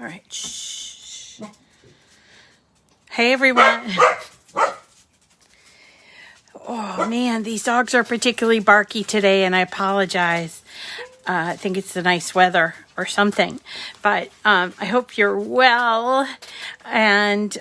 right. Shh. Hey, everyone. Oh, man, these dogs are particularly barky today, and I apologize. I think it's the nice weather or something. But I hope you're well and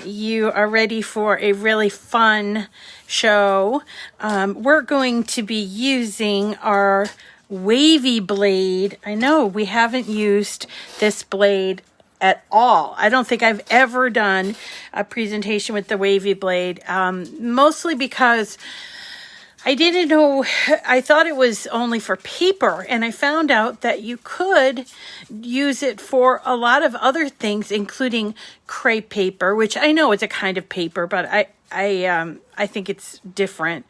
you are ready for a really fun show. We're going to be using our Wavy Blade. I know we haven't used this blade at all. I don't think I've ever done a presentation with the Wavy Blade, mostly because I didn't know, I thought it was only for paper, and I found out that you could use it for a lot of other things, including crepe paper, which I know it's a kind of paper, but I think it's different.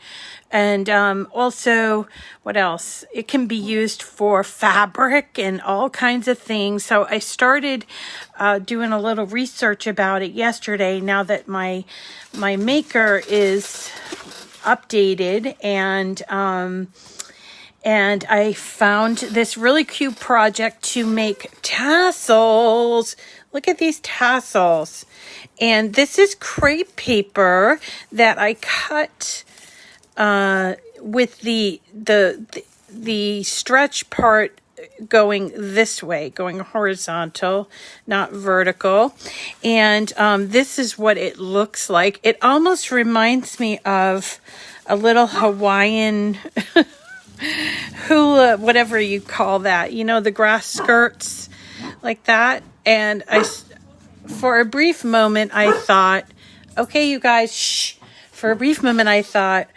And also, what else? It can be used for fabric and all kinds of things. So I started doing a little research about it yesterday, now that my maker is updated, and I found this really cute project to make tassels. Look at these tassels. And this is crepe paper that I cut with the stretch part going this way, going horizontal, not vertical. And this is what it looks like. It almost reminds me of a little Hawaiian hula, whatever you call that, you know, the grass skirts like that. And for a brief moment, I thought, okay, you guys, shh. For a brief moment, I thought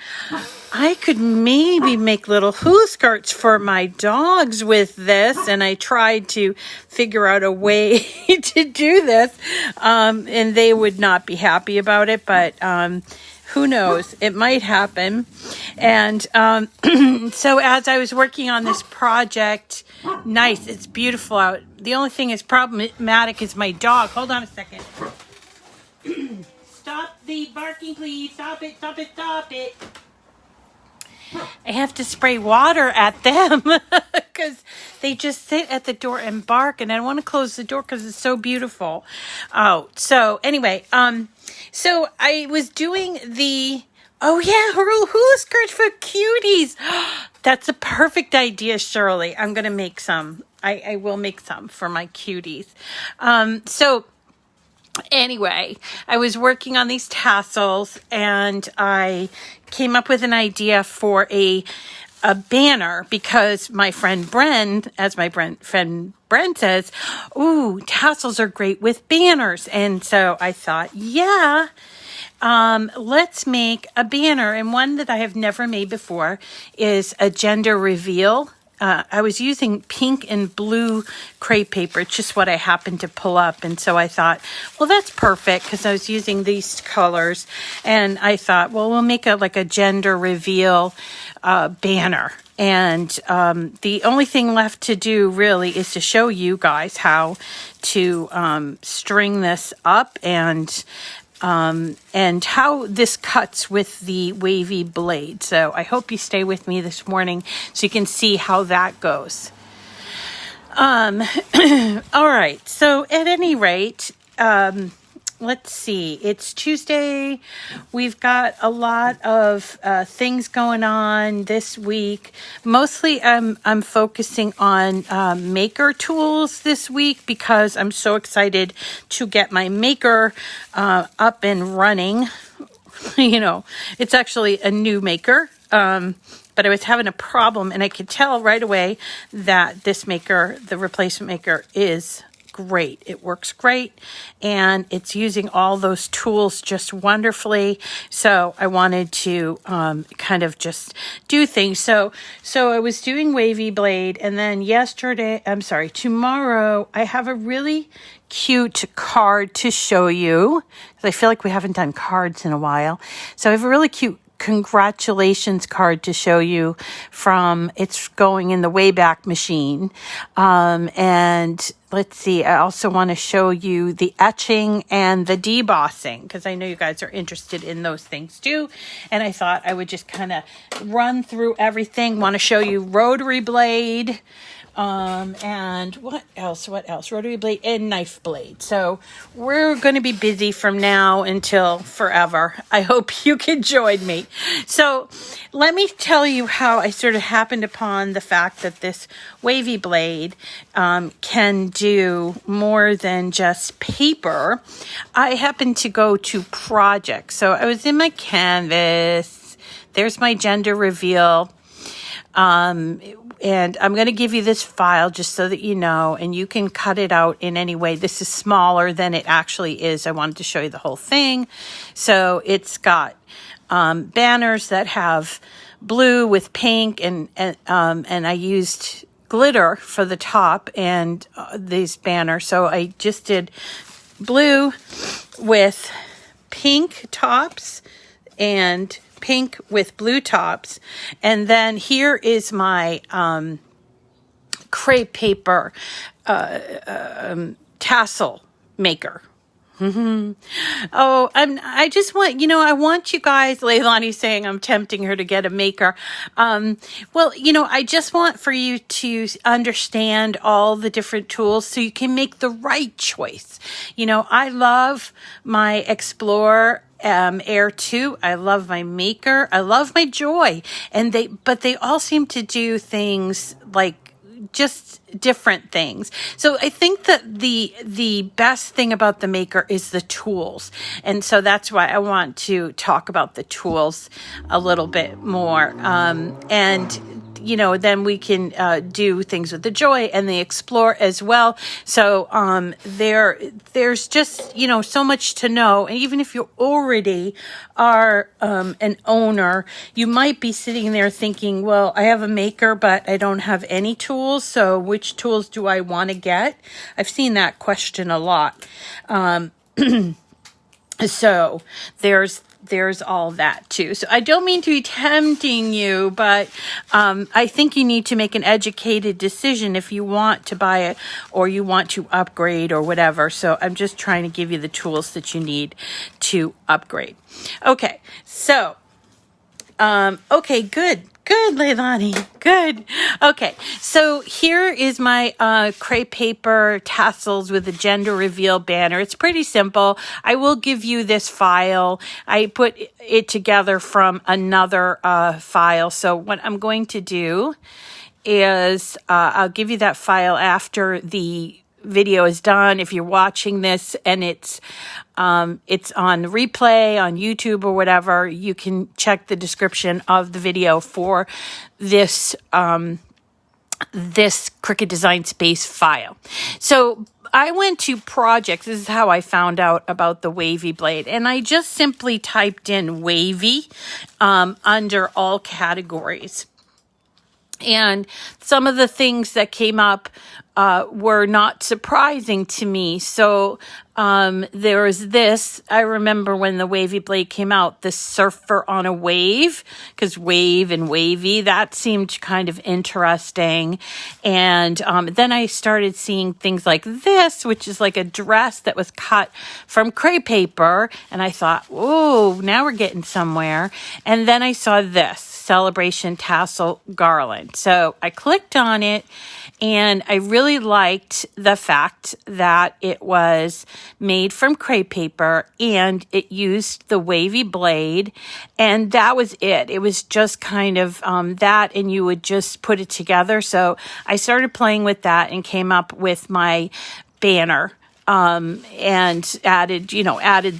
I could maybe make little hula skirts for my dogs with this. And I tried to figure out a way to do this. And they would not be happy about it, but who knows? It might happen. And so as I was working on this project, nice, it's beautiful out. The only thing is problematic is my dog. Hold on a second. Stop the barking, please. Stop it, stop it, stop it. I have to spray water at them because they just sit at the door and bark, and I don't want to close the door because it's so beautiful. Oh, so anyway, so I was doing hula skirts for cuties. That's a perfect idea, Shirley. I'm going to make some. I will make some for my cuties. So anyway, I was working on these tassels, and I came up with an idea for a banner, because my friend Bren, as my friend Bren says, ooh, tassels are great with banners. And so I thought, yeah, let's make a banner. And one that I have never made before is a gender reveal. I was using pink and blue crepe paper. It's just what I happened to pull up. And so I thought, well, that's perfect, because I was using these colors. And I thought, well, we'll make a gender reveal banner. And the only thing left to do really is to show you guys how to string this up and how this cuts with the Wavy Blade. So I hope you stay with me this morning so you can see how that goes. All right. So at any rate, let's see. It's Tuesday. We've got a lot of things going on this week. Mostly I'm focusing on maker tools this week, because I'm so excited to get my maker up and running. You know, it's actually a new maker. But I was having a problem, and I could tell right away that this maker, the replacement maker, is great. It works great, and it's using all those tools just wonderfully. So I wanted to kind of just do things. So I was doing Wavy Blade, and then tomorrow I have a really cute card to show you, because I feel like we haven't done cards in a while. So I have a really cute congratulations card to show you it's going in the Wayback Machine. And let's see, I also want to show you the etching and the debossing, because I know you guys are interested in those things too. And I thought I would just kind of run through everything. Want to show you rotary blade. And what else? Rotary blade and knife blade. So we're going to be busy from now until forever. I hope you can join me. So let me tell you how I sort of happened upon the fact that this Wavy Blade can do more than just paper. I happened to go to projects. So I was in my canvas. There's my gender reveal. And I'm going to give you this file just so that you know, and you can cut it out in any way. This is smaller than it actually is. I wanted to show you the whole thing. So it's got banners that have blue with pink, and I used glitter for the top and these banners. So I just did blue with pink tops and pink with blue tops. And then here is my crepe paper tassel maker. Oh, I just want, I want you guys, Leilani's saying I'm tempting her to get a maker. Well, I just want for you to understand all the different tools so you can make the right choice. I love my Explorer Air 2. I love my Maker. I love my Joy. But they all seem to do things like just different things. So I think that the best thing about the Maker is the tools. And so that's why I want to talk about the tools a little bit more. Then we can do things with the Joy and the Explore as well. So there's just, so much to know. And even if you already are an owner, you might be sitting there thinking, well, I have a Maker, but I don't have any tools. So which tools do I want to get? I've seen that question a lot. So there's all that too. So I don't mean to be tempting you, but I think you need to make an educated decision if you want to buy it or you want to upgrade or whatever. So I'm just trying to give you the tools that you need to upgrade. Okay, so, okay, good. Good, Leilani. Good. Okay, so here is my crepe paper tassels with a gender reveal banner. It's pretty simple. I will give you this file. I put it together from another file. So what I'm going to do is I'll give you that file after the video is done. If you're watching this and it's on replay on YouTube or whatever, you can check the description of the video for this this Cricut Design Space file. So I went to projects. This is how I found out about the Wavy Blade. And I just simply typed in Wavy under all categories. And some of the things that came up were not surprising to me. So there was this. I remember when the Wavy Blade came out, the surfer on a wave, because wave and wavy, that seemed kind of interesting. And then I started seeing things like this, which is like a dress that was cut from crepe paper. And I thought, oh, now we're getting somewhere. And then I saw this Celebration Tassel Garland. So I clicked on it. And I really liked the fact that it was made from crepe paper and it used the Wavy Blade. And that was it. It was just kind of that, and you would just put it together. So I started playing with that and came up with my banner. And added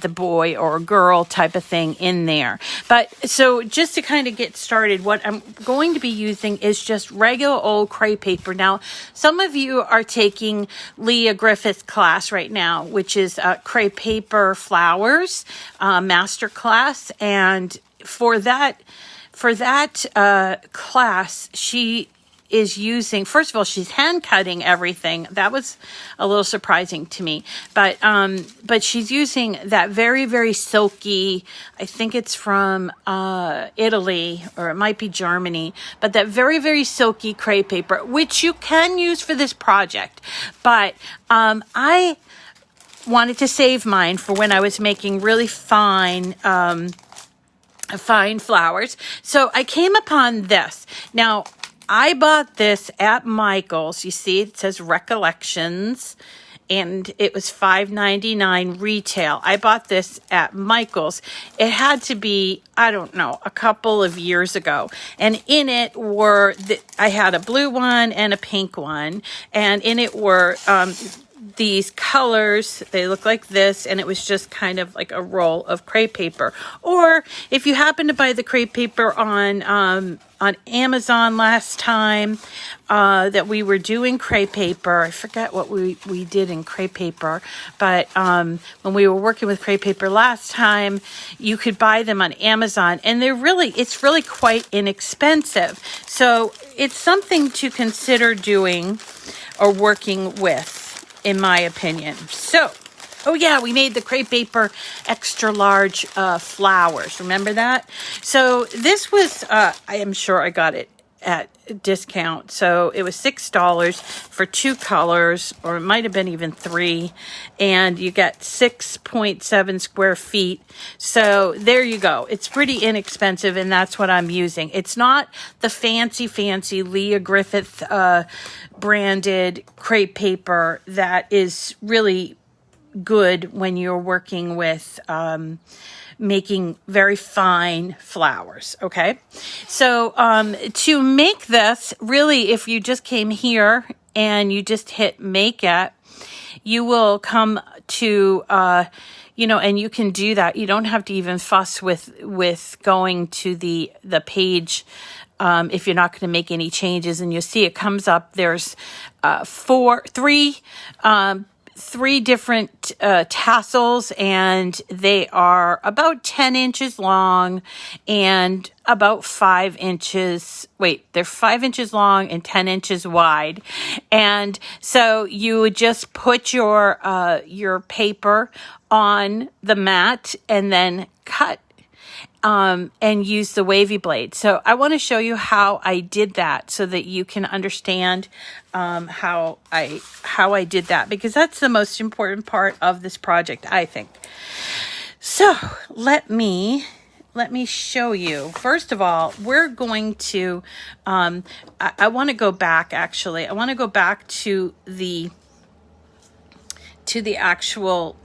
the boy or girl type of thing in there. But so just to kind of get started, what I'm going to be using is just regular old crepe paper. Now, some of you are taking Leah Griffith's class right now, which is crepe paper flowers master class. And for that class, she is using, first of all, she's hand cutting everything. That was a little surprising to me, but she's using that very, very silky, I think it's from Italy, or it might be Germany, but that very, very silky crepe paper, which you can use for this project. But I wanted to save mine for when I was making really fine flowers. So I came upon this. Now, I bought this at Michael's. You see, it says Recollections, and it was $5.99 retail. I bought this at Michael's. It had to be, I don't know, a couple of years ago. And in it were, I had a blue one and a pink one. And in it were these colors. They look like this, and it was just kind of like a roll of crepe paper. Or if you happen to buy the crepe paper on Amazon last time that we were doing crepe paper, I forget what we did in crepe paper, but when we were working with crepe paper last time, you could buy them on Amazon, and it's really quite inexpensive. So it's something to consider doing or working with, in my opinion. So, oh yeah, we made the crepe paper extra large flowers. Remember that? So this was, I am sure I got it at discount. So it was $6 for 2 colors, or it might have been even 3. And you get 6.7 square feet. So there you go. It's pretty inexpensive, and that's what I'm using. It's not the fancy Leah Griffith branded crepe paper that is really good when you're working with making very fine flowers. Okay, so to make this, really, if you just came here and you just hit make it, you will come to and you can do that. You don't have to even fuss with going to the page if you're not going to make any changes. And you'll see it comes up. There's three different tassels, and they are about 10 inches long and about 5 inches. They're 5 inches long and 10 inches wide. And so you would just put your paper on the mat and then cut and use the Wavy Blade. So I want to show you how I did that so that you can understand how I did that, because that's the most important part of this project, I think. So let me show you. First of all, we're going to I want to go back, actually. I want to go back to the actual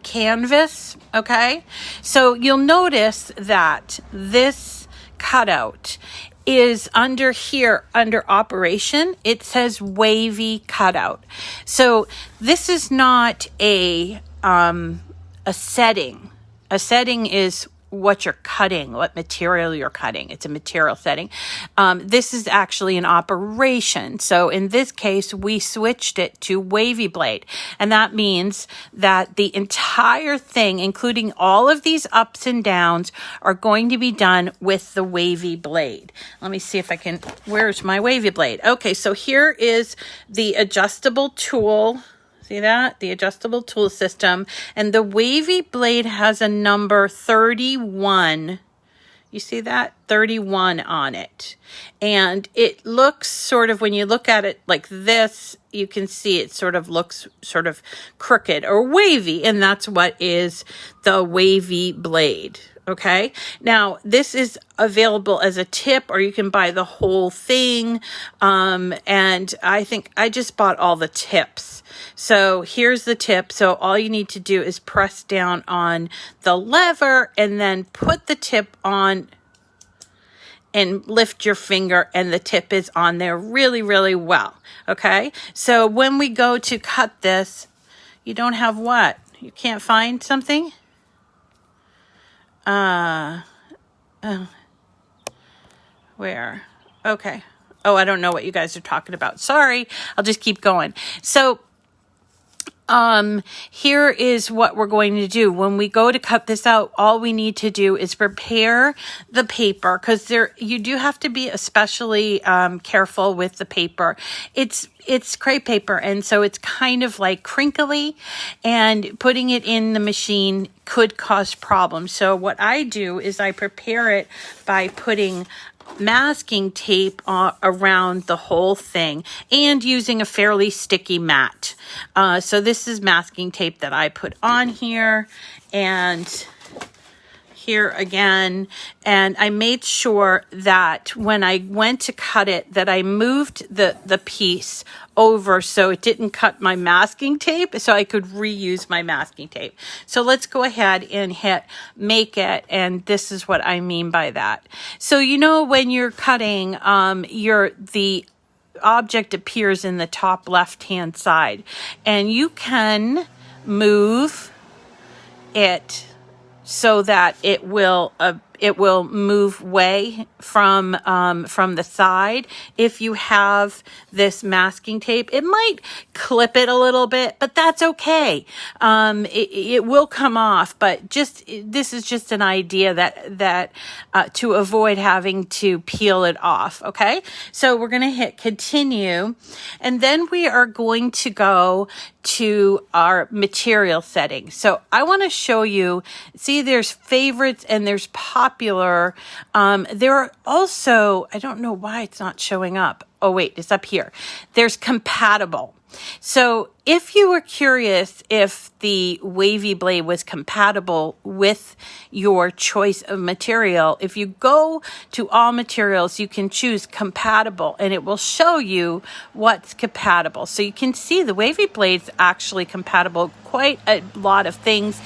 canvas. Okay, so you'll notice that this cutout is under here, under operation. It says wavy cutout. So this is not a setting. A setting is what you're cutting, what material you're cutting. It's a material setting. This is actually an operation. So in this case, we switched it to Wavy Blade. And that means that the entire thing, including all of these ups and downs, are going to be done with the Wavy Blade. Let me see if I can, where's my Wavy Blade? Okay, so here is the adjustable tool. See that? The adjustable tool system. And the Wavy Blade has a number 31. You see that? 31 on it. And it looks sort of, when you look at it like this, you can see it sort of looks sort of crooked or wavy. And that's what is the Wavy Blade. Okay, now this is available as a tip, or you can buy the whole thing. And I think I just bought all the tips. So here's the tip. So all you need to do is press down on the lever and then put the tip on and lift your finger, and the tip is on there really, really well. Okay, so when we go to cut this, you don't have what? You can't find something? Where? Okay. Oh, I don't know what you guys are talking about. Sorry. I'll just keep going. So, here is what we're going to do. When we go to cut this out, all we need to do is prepare the paper, because you do have to be especially careful with the paper. It's crepe paper, and so it's kind of like crinkly, and putting it in the machine could cause problems. So what I do is I prepare it by putting masking tape around the whole thing and using a fairly sticky mat. So this is masking tape that I put on here, and here again, and I made sure that when I went to cut it, that I moved the piece over so it didn't cut my masking tape, so I could reuse my masking tape. So let's go ahead and hit make it, and this is what I mean by that. So you know when you're cutting, the object appears in the top left hand side, and you can move it so that it will move away from the side. If you have this masking tape, it might clip it a little bit, but that's okay. It will come off, but this is just an idea that to avoid having to peel it off. Okay, so we're going to hit continue, and then we are going to go to our material settings. So I want to show you, see, there's favorites and there's popular. There are also, I don't know why it's not showing up. Oh wait, it's up here. There's compatible. So if you were curious if the Wavy Blade was compatible with your choice of material, if you go to all materials, you can choose compatible, and it will show you what's compatible. So you can see the Wavy Blade's actually compatible quite a lot of things.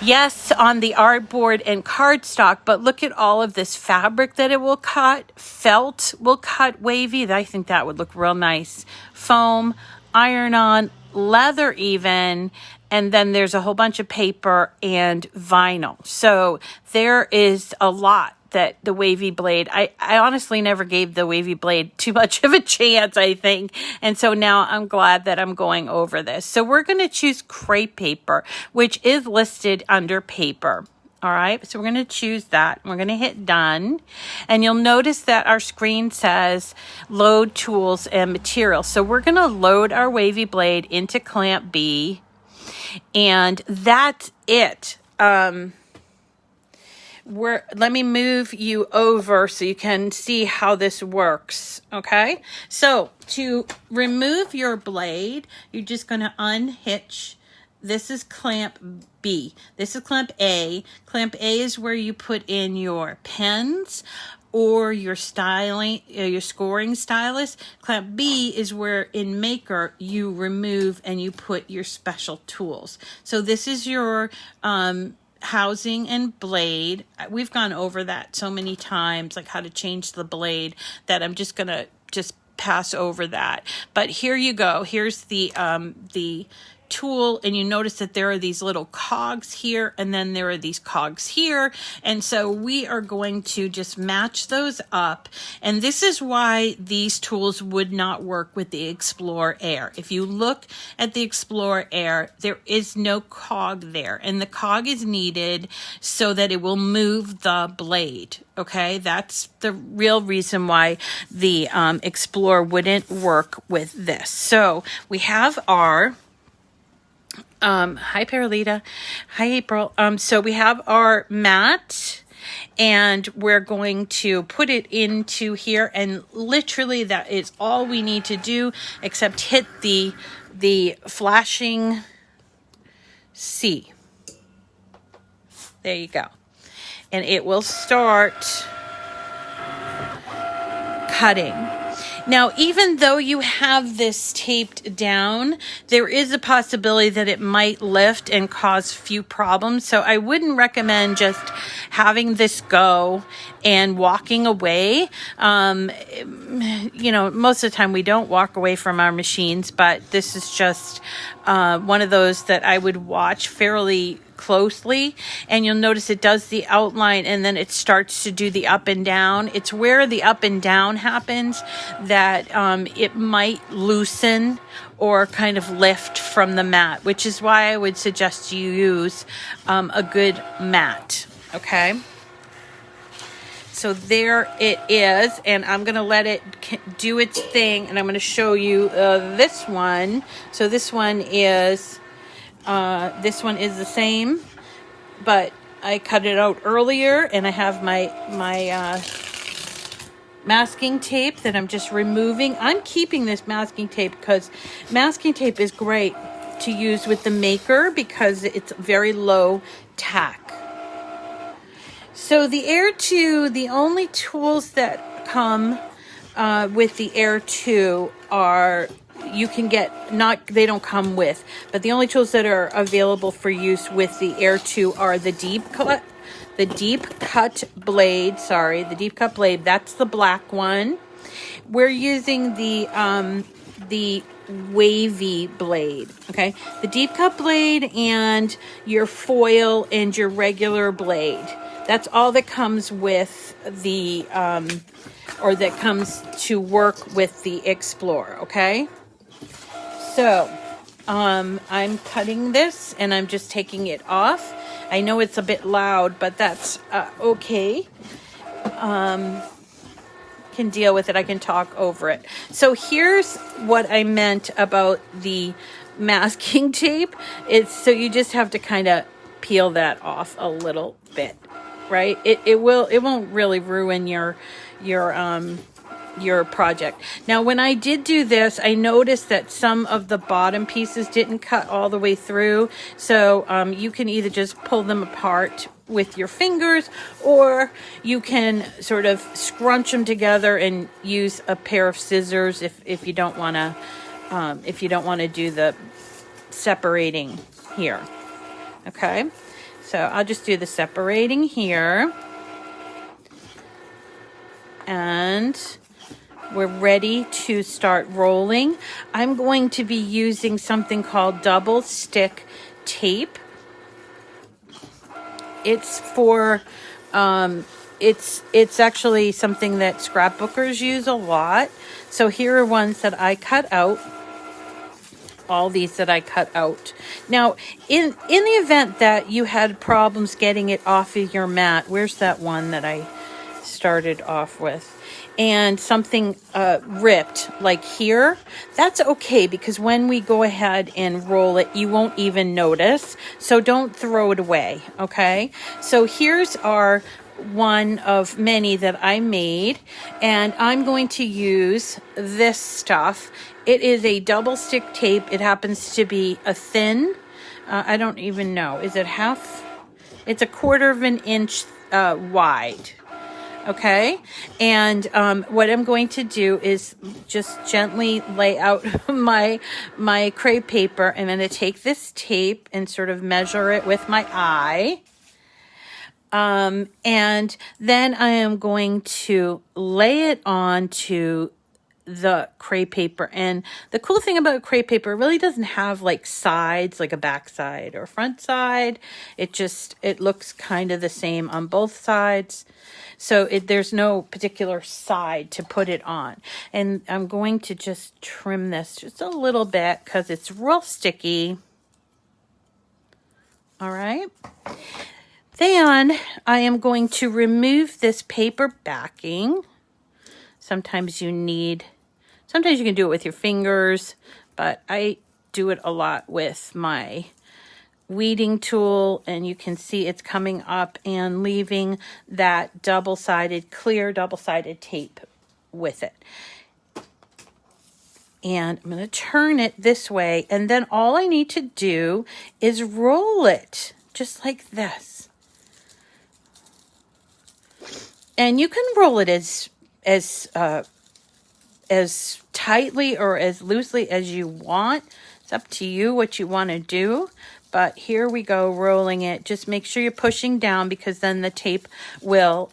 Yes, on the artboard and cardstock, but look at all of this fabric that it will cut. Felt will cut wavy. I think that would look real nice. Foam, iron-on, leather even, and then there's a whole bunch of paper and vinyl. So there is a lot that the Wavy Blade, I honestly never gave the Wavy Blade too much of a chance, I think. And so now I'm glad that I'm going over this. So we're going to choose crepe paper, which is listed under paper. All right, so we're going to choose that. We're going to hit done. And you'll notice that our screen says load tools and materials. So we're going to load our Wavy Blade into clamp B. And that's it. Let me move you over so you can see how this works. Okay, so to remove your blade, you're just going to unhitch. This is clamp B. This is clamp A. Clamp A is where you put in your pens or your styling, your scoring stylus. Clamp B is where in Maker you remove and you put your special tools. So this is your housing and blade. We've gone over that so many times, like how to change the blade, that I'm just gonna pass over that. But here you go. Here's the tool, and you notice that there are these little cogs here, and then there are these cogs here, and so we are going to just match those up. And this is why these tools would not work with the Explorer Air. If you look at the Explorer Air, there is no cog there, and the cog is needed so that it will move the blade. Okay, that's the real reason why the Explorer wouldn't work with this. So we have our hi Perlita, hi April. So we have our mat, and we're going to put it into here, and literally that is all we need to do, except hit the flashing C. There you go, and it will start cutting. Now, even though you have this taped down, there is a possibility that it might lift and cause few problems. So I wouldn't recommend just having this go and walking away. You know, most of the time we don't walk away from our machines, but this is just one of those that I would watch fairly closely, and you'll notice it does the outline and then it starts to do the up and down. It's where the up and down happens that it might loosen or kind of lift from the mat, which is why I would suggest you use a good mat. Okay, so there it is, and I'm going to let it do its thing, and I'm going to show you this one. So this one is the same, but I cut it out earlier, and I have my masking tape that I'm just removing. I'm keeping this masking tape because masking tape is great to use with the Maker because it's very low tack. So the Air 2, the only tools that come with the Air 2 are, you can get, not, they don't come with, but the only tools that are available for use with the Air 2 are the deep cut blade, the deep cut blade, that's the black one. We're using the Wavy Blade, okay? The deep cut blade and your foil and your regular blade. That's all that comes with the, or that comes to work with the Explorer, okay? So, I'm cutting this and I'm just taking it off. I know it's a bit loud, but that's okay. Can deal with it. I can talk over it. So here's what I meant about the masking tape. It's so you just have to kind of peel that off a little bit, right? It won't really ruin your project. Now, when I did do this, I noticed that some of the bottom pieces didn't cut all the way through. So you can either just pull them apart with your fingers, or you can sort of scrunch them together and use a pair of scissors if you don't want to do the separating here. Okay, so I'll just do the separating here, and we're ready to start rolling. I'm going to be using something called double stick tape. It's for, it's actually something that scrapbookers use a lot. So here are ones that I cut out. All these that I cut out. Now, in the event that you had problems getting it off of your mat, where's that one that I started off with? And something ripped like here, that's okay, because when we go ahead and roll it, you won't even notice. So don't throw it away, okay? So here's our one of many that I made, and I'm going to use this stuff. It is a double stick tape. It happens to be a thin, I don't even know, is it half? It's 1/4 of an inch wide. Okay, and what I'm going to do is just gently lay out my crepe paper. I'm going to take this tape and sort of measure it with my eye. And then I am going to lay it onto the crepe paper. And the cool thing about crepe paper, it really doesn't have like sides, like a back side or front side. It looks kind of the same on both sides. So there's no particular side to put it on. And I'm going to just trim this just a little bit because it's real sticky. All right. Then I am going to remove this paper backing. Sometimes you can do it with your fingers, but I do it a lot with my weeding tool, and you can see it's coming up and leaving that clear double-sided tape with it. And I'm going to turn it this way, and then all I need to do is roll it just like this. And you can roll it as tightly or as loosely as you want. It's up to you what you want to do. But here we go, rolling it. Just make sure you're pushing down, because then the tape will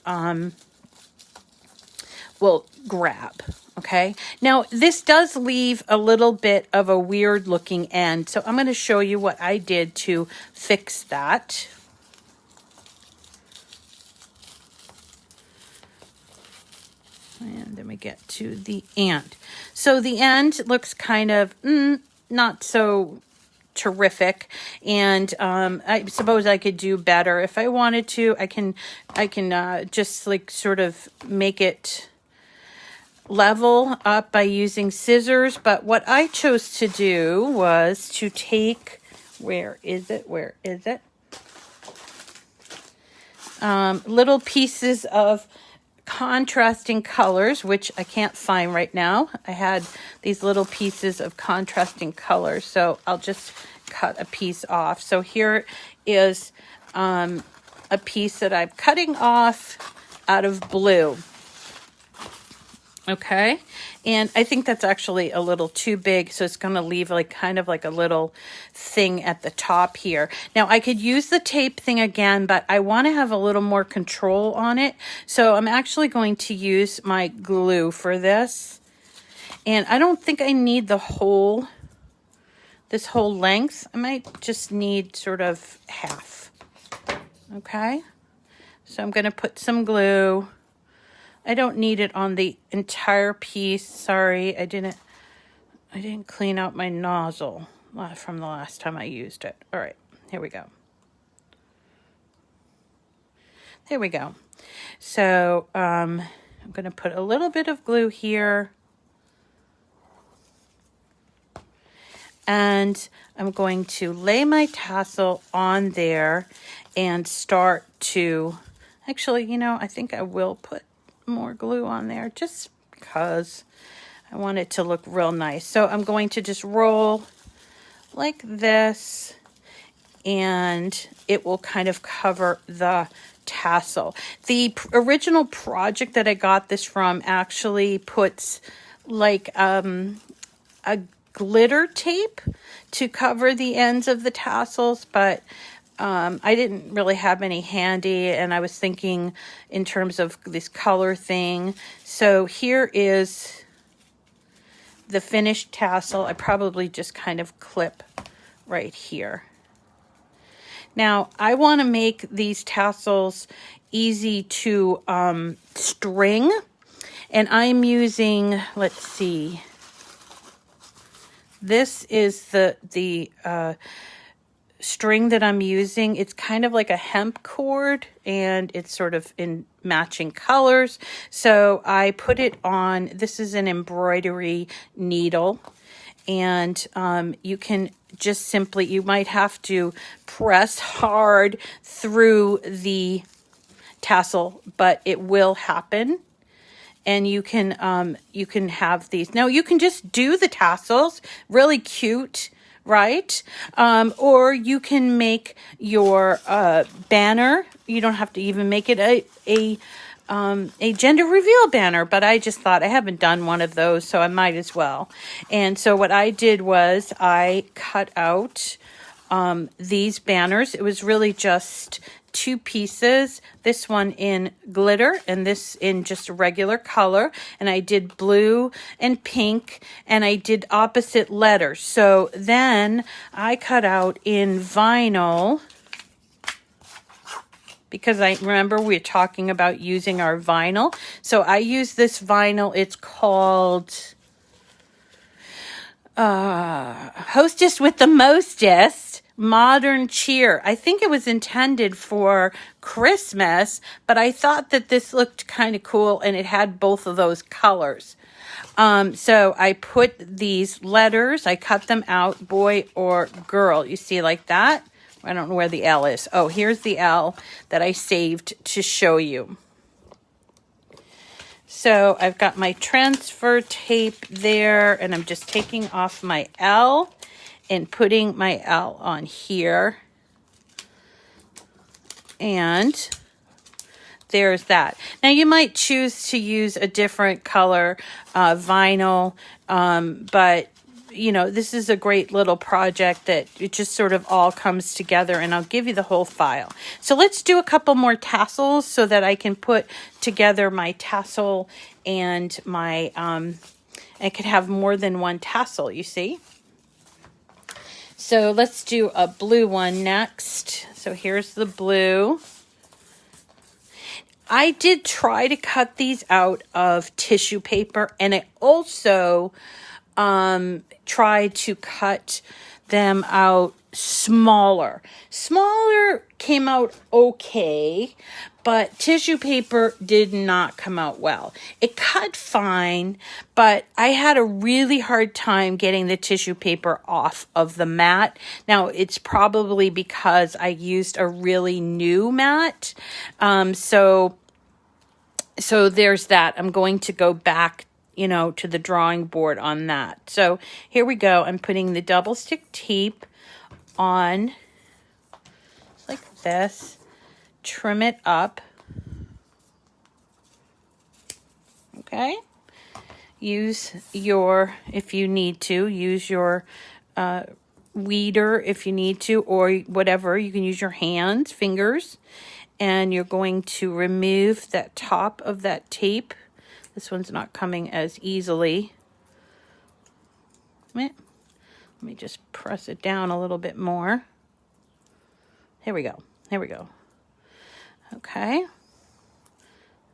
grab, okay? Now, this does leave a little bit of a weird looking end, so I'm going to show you what I did to fix that. And then we get to the end. So the end looks kind of not so terrific, and I suppose I could do better if I wanted to. I can just like sort of make it level up by using scissors, but what I chose to do was to take, where is it little pieces of contrasting colors, which I can't find right now. I had these little pieces of contrasting colors, so I'll just cut a piece off. So here is a piece that I'm cutting off out of blue. Okay, and I think that's actually a little too big, so it's going to leave like kind of like a little thing at the top here. Now I could use the tape thing again, but I want to have a little more control on it, so I'm actually going to use my glue for this. And I don't think I need the whole, this whole length. I might just need sort of half. Okay, so I'm going to put some glue. I don't need it on the entire piece. Sorry, I didn't clean out my nozzle from the last time I used it. All right, here we go. There we go. So I'm going to put a little bit of glue here. And I'm going to lay my tassel on there and start to, actually, you know, I think I will put more glue on there just because I want it to look real nice. So I'm going to just roll like this, and it will kind of cover the tassel. The original project that I got this from actually puts like a glitter tape to cover the ends of the tassels, but I didn't really have any handy, and I was thinking in terms of this color thing. So here is the finished tassel. I probably just kind of clip right here. Now I want to make these tassels easy to string, and I'm using, let's see, this is the string that I'm using. It's kind of like a hemp cord, and it's sort of in matching colors. So I put it on, this is an embroidery needle, and you can just simply, you might have to press hard through the tassel, but it will happen. And you can have these. Now you can just do the tassels, really cute, right? Or you can make your banner. You don't have to even make it a gender reveal banner, but I just thought I haven't done one of those, so I might as well. And so what I did was I cut out these banners. It was really just 2 pieces, this one in glitter and this in just a regular color, and I did blue and pink, and I did opposite letters. So then I cut out in vinyl, because I remember we were talking about using our vinyl. So I use this vinyl. It's called Hostess with the Mostest Modern Cheer. I think it was intended for Christmas, but I thought that this looked kind of cool, and it had both of those colors. So I put these letters, I cut them out, boy or girl. You see, like that? I don't know where the L is. Oh, here's the L that I saved to show you. So I've got my transfer tape there, and I'm just taking off my L and putting my L on here. And there's that. Now you might choose to use a different color vinyl, but you know, this is a great little project that it just sort of all comes together, and I'll give you the whole file. So let's do a couple more tassels so that I can put together my tassel and my, I could have more than one tassel, you see. So let's do a blue one next. So here's the blue. I did try to cut these out of tissue paper, and I also tried to cut them out smaller. Smaller came out okay, but tissue paper did not come out well. It cut fine, but I had a really hard time getting the tissue paper off of the mat. Now, it's probably because I used a really new mat. So there's that. I'm going to go back, you know, to the drawing board on that. So here we go. I'm putting the double stick tape on like this, trim it up. Okay. Use your, if you need to, use your weeder if you need to, or whatever. You can use your hands, fingers, and you're going to remove that top of that tape. This one's not coming as easily. Let me just press it down a little bit more. Here we go. Here we go. Okay.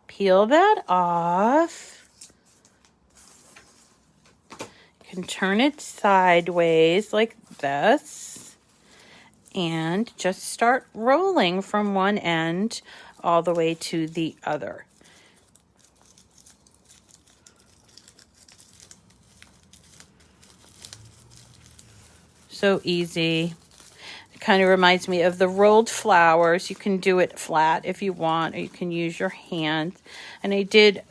Peel that off. You can turn it sideways like this and just start rolling from one end all the way to the other. So easy. It kind of reminds me of the rolled flowers. You can do it flat if you want, or you can use your hands. And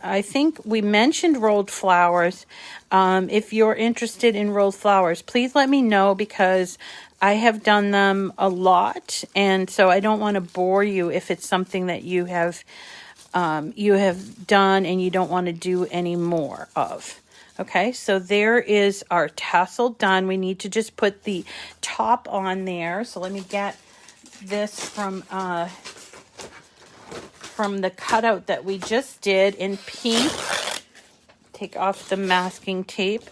I think we mentioned rolled flowers. If you're interested in rolled flowers, please let me know, because I have done them a lot. And so I don't want to bore you if it's something that you have done and you don't want to do any more of. Okay, so there is our tassel done. We need to just put the top on there. So let me get this from the cutout that we just did in pink. Take off the masking tape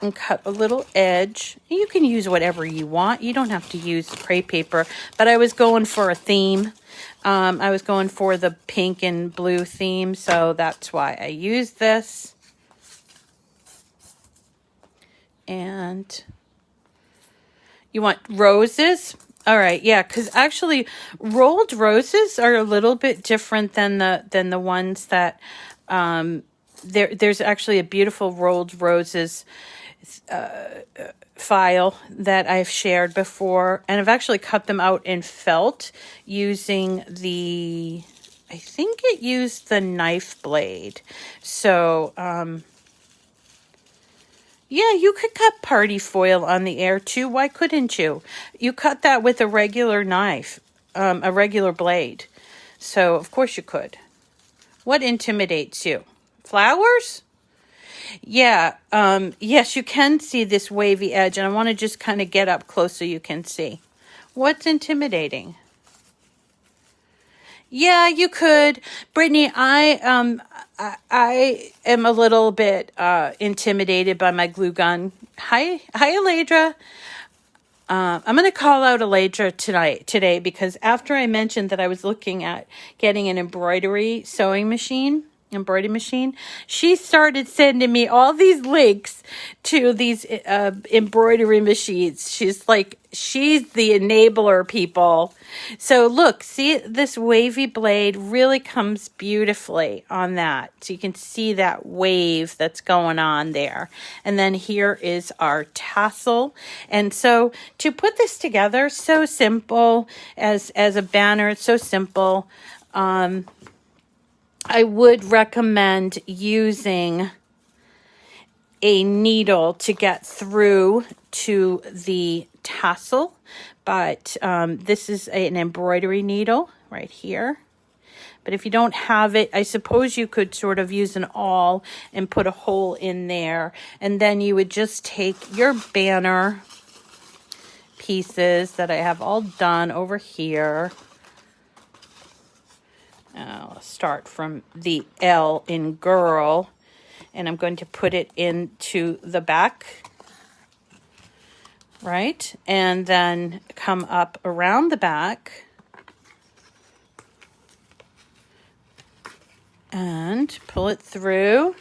and cut a little edge. You can use whatever you want. You don't have to use crepe paper, but I was going for a theme. I was going for the pink and blue theme, so that's why I used this. And you want roses? All right, yeah, because actually rolled roses are a little bit different than the ones that there's actually a beautiful rolled roses file that I've shared before, and I've actually cut them out in felt using I think it used the knife blade. So yeah, you could cut party foil on the air too. Why couldn't you? You cut that with a regular knife, a regular blade. So, of course you could. What intimidates you? Flowers? Yeah, yes, you can see this wavy edge, and I want to just kind of get up close so you can see. What's intimidating? Yeah, you could. Brittany, I am a little bit intimidated by my glue gun. Hi, Aledra. I'm going to call out Aledra today because after I mentioned that I was looking at getting an embroidery machine, she started sending me all these links to these embroidery machines. She's the enabler, people. So look, see, this wavy blade really comes beautifully on that. So you can see that wave that's going on there. And then here is our tassel. And so to put this together, so simple as a banner, it's so simple. I would recommend using a needle to get through to the tassel, but this is an embroidery needle right here. But if you don't have it, I suppose you could sort of use an awl and put a hole in there, and then you would just take your banner pieces that I have all done over here. I'll start from the L in girl, and I'm going to put it into the back, right? And then come up around the back and pull it through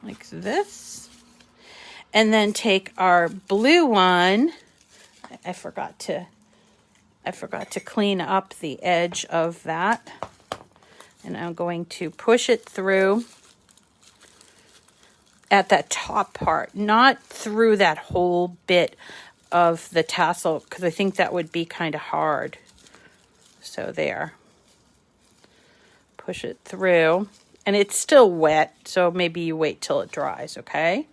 like this. And then take our blue one. I forgot to clean up the edge of that. And I'm going to push it through at that top part, not through that whole bit of the tassel, because I think that would be kind of hard. So there. Push it through. And it's still wet, so maybe you wait till it dries, okay?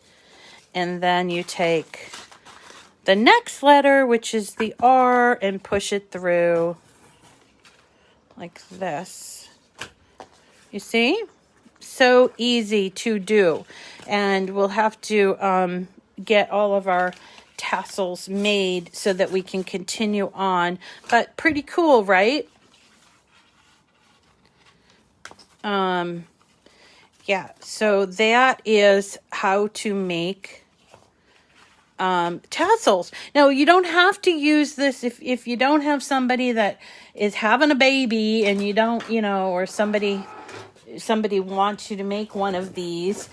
And then you take the next letter, which is the R, and push it through like this. You see? So easy to do. And we'll have to get all of our tassels made so that we can continue on. But pretty cool, right? Yeah, so that is how to make tassels. Now, you don't have to use this if you don't have somebody that is having a baby and you don't, or somebody wants you to make one of these.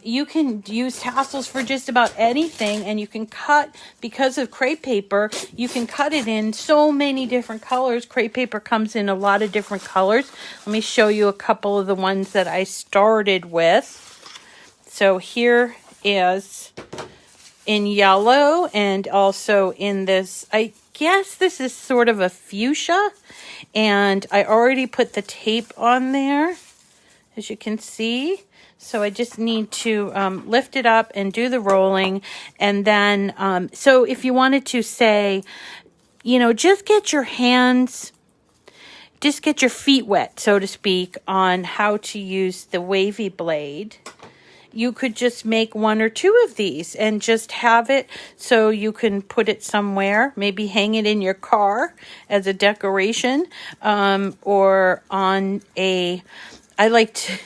You can use tassels for just about anything, and you can cut, because of crepe paper, you can cut it in so many different colors. Crepe paper comes in a lot of different colors. Let me show you a couple of the ones that I started with. So here is in yellow, and also in this, I guess this is sort of a fuchsia, and I already put the tape on there, as you can see. So I just need to lift it up and do the rolling. And then, so if you wanted to say, just get your feet wet, so to speak, on how to use the Wavy Blade, you could just make one or two of these and just have it so you can put it somewhere, maybe hang it in your car as a decoration, or on I like to,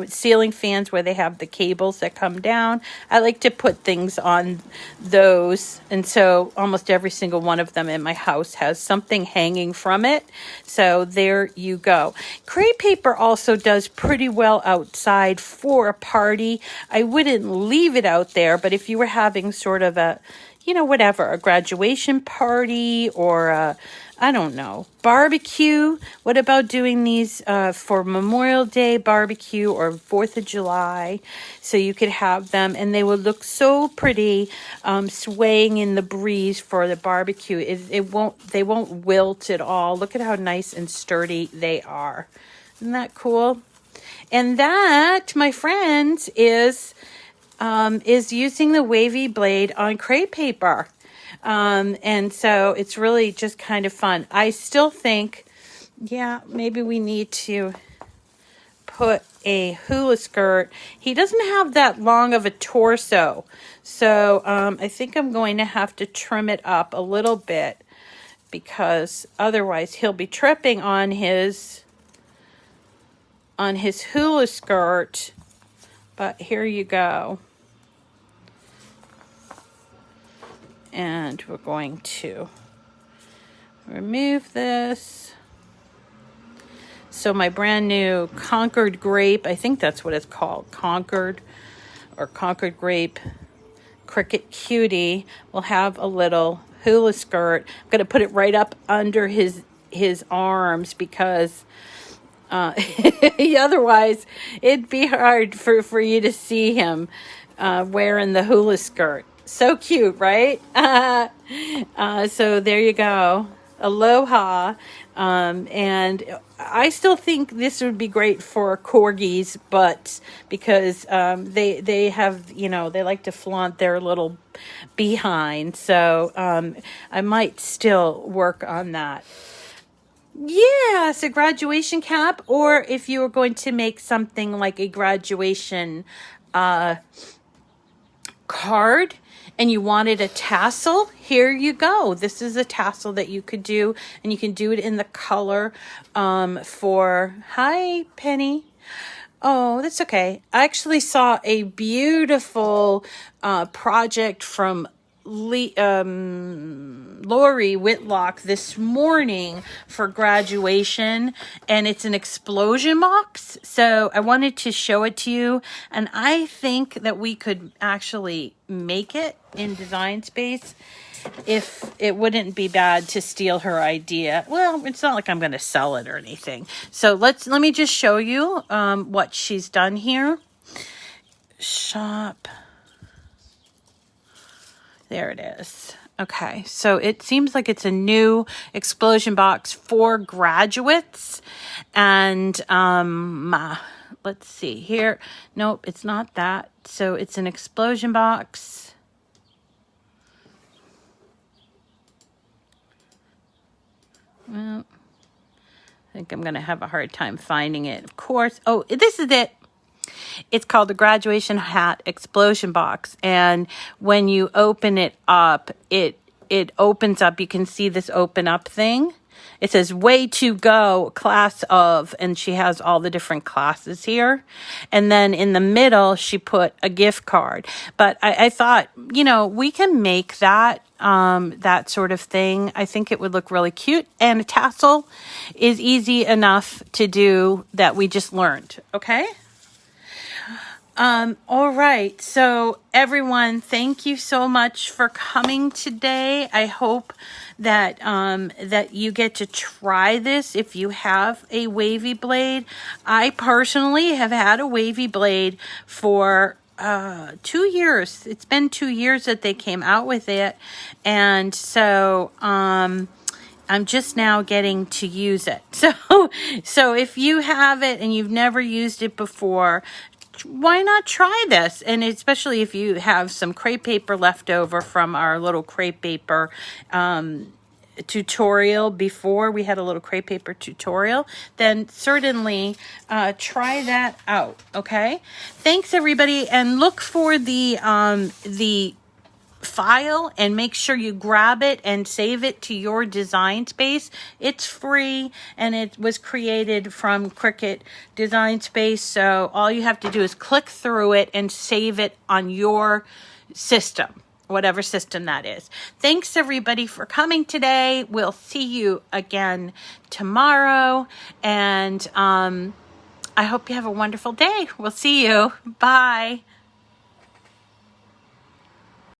ceiling fans where they have the cables that come down. I like to put things on those. And so almost every single one of them in my house has something hanging from it. So there you go. Crepe paper also does pretty well outside for a party. I wouldn't leave it out there, but if you were having sort of a, a graduation party or I don't know, barbecue. What about doing these for Memorial Day barbecue or 4th of July? So you could have them, and they will look so pretty swaying in the breeze for the barbecue. They won't wilt at all. Look at how nice and sturdy they are. Isn't that cool? And that, my friends, is using the Wavy Blade on crepe paper. And so it's really just kind of fun. I still think, maybe we need to put a hula skirt. He doesn't have that long of a torso. So, I think I'm going to have to trim it up a little bit, because otherwise he'll be tripping on his hula skirt. But here you go. And we're going to remove this. So my brand new Concord Grape, I think that's what it's called, Concord Grape Cricut Cutie, will have a little hula skirt. I'm going to put it right up under his arms, because otherwise it'd be hard for you to see him wearing the hula skirt. So cute, right? So there you go. Aloha. And I still think this would be great for corgis, but because they have, they like to flaunt their little behind. So I might still work on that. Yes, a graduation cap, or if you were going to make something like a graduation card, and you wanted a tassel, here you go. This is a tassel that you could do, and you can do it in the color hi, Penny. Oh, that's okay. I actually saw a beautiful project from Lori Whitlock this morning for graduation, and it's an explosion box. So I wanted to show it to you, and I think that we could actually make it in Design Space if it wouldn't be bad to steal her idea. Well, it's not like I'm going to sell it or anything. So let me just show you what she's done here. Shop. There it is. Okay, so it seems like it's a new explosion box for graduates. And let's see here. Nope, it's not that. So it's an explosion box. think I'm going to have a hard time finding it. Of course. Oh, this is it. It's called the Graduation Hat Explosion Box. And when you open it up, it opens up. You can see this open up thing. It says way to go, class of, and she has all the different classes here. And then in the middle, she put a gift card. But I thought, you know, we can make that, that sort of thing. I think it would look really cute. And a tassel is easy enough to do that we just learned. Okay. All right. So everyone, thank you so much for coming today. I hope that, that you get to try this if you have a wavy blade. I personally have had a wavy blade for 2 years. It's been 2 years that they came out with it. And so, I'm just now getting to use it. So if you have it and you've never used it before, why not try this? And especially if you have some crepe paper left over from our little crepe paper tutorial before, we had a little crepe paper tutorial, then certainly try that out. Okay. Thanks everybody. And look for the file and make sure you grab it and save it to your design space. It's free and it was created from Cricut Design Space. So all you have to do is click through it and save it on your system, whatever system that is. Thanks everybody for coming today. We'll see you again tomorrow. And I hope you have a wonderful day. We'll see you. Bye.